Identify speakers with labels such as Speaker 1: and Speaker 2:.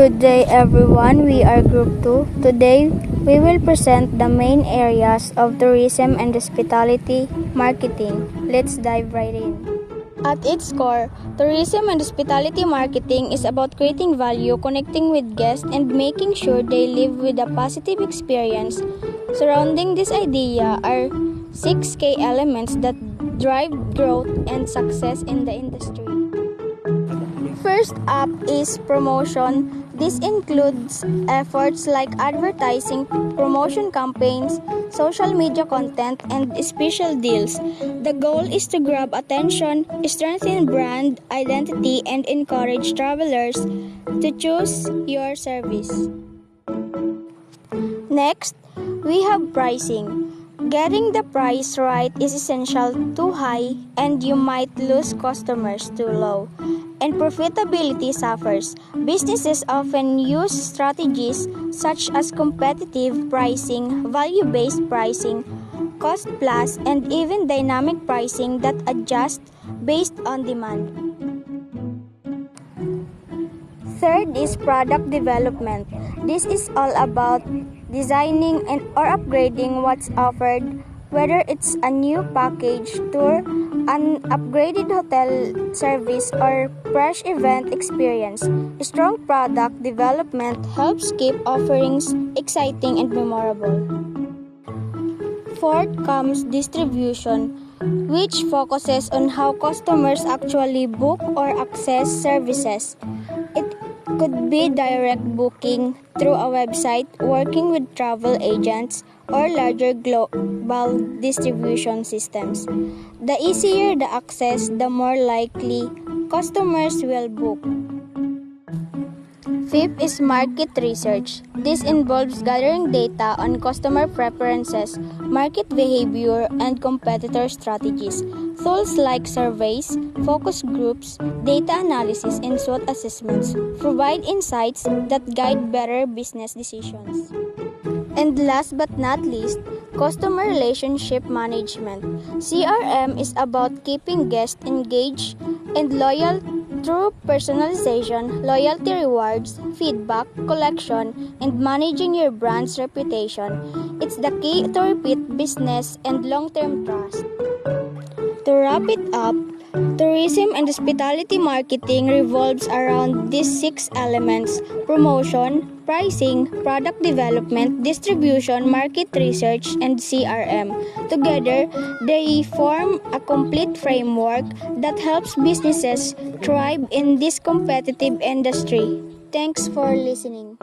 Speaker 1: Good day everyone, we are Group 2. Today, we will present the main areas of tourism and hospitality marketing. Let's dive right in. At its core, tourism and hospitality marketing is about creating value, connecting with guests, and making sure they live with a positive experience. Surrounding this idea are 6 key elements that drive growth and success in the industry. First up is promotion. This includes efforts like advertising, promotion campaigns, social media content, and special deals. The goal is to grab attention, strengthen brand identity, and encourage travelers to choose your service. Next, we have pricing. Getting the price right is essential. Too high and you might lose customers. Too low and profitability suffers. Businesses often use strategies such as competitive pricing, value-based pricing, cost plus, and even dynamic pricing that adjust based on demand. Third is product development. This is all about designing or upgrading what's offered, whether it's a new package tour, an upgraded hotel service, or fresh event experience. Strong product development helps keep offerings exciting and memorable. Fourth comes distribution, which focuses on how customers actually book or access services. It could be direct booking through a website, working with travel agents, or larger global distribution systems. The easier the access, the more likely customers will book. Fifth is market research. This involves gathering data on customer preferences, market behavior, and competitor strategies. Tools like surveys, focus groups, data analysis, and SWOT assessments provide insights that guide better business decisions. And last but not least, customer relationship management. CRM is about keeping guests engaged and loyal through personalization, loyalty rewards, feedback collection, and managing your brand's reputation. It's the key to repeat business and long-term trust. To wrap it up, tourism and hospitality marketing revolves around these 6 elements: promotion, pricing, product development, distribution, market research, and CRM. Together, they form a complete framework that helps businesses thrive in this competitive industry. Thanks for listening.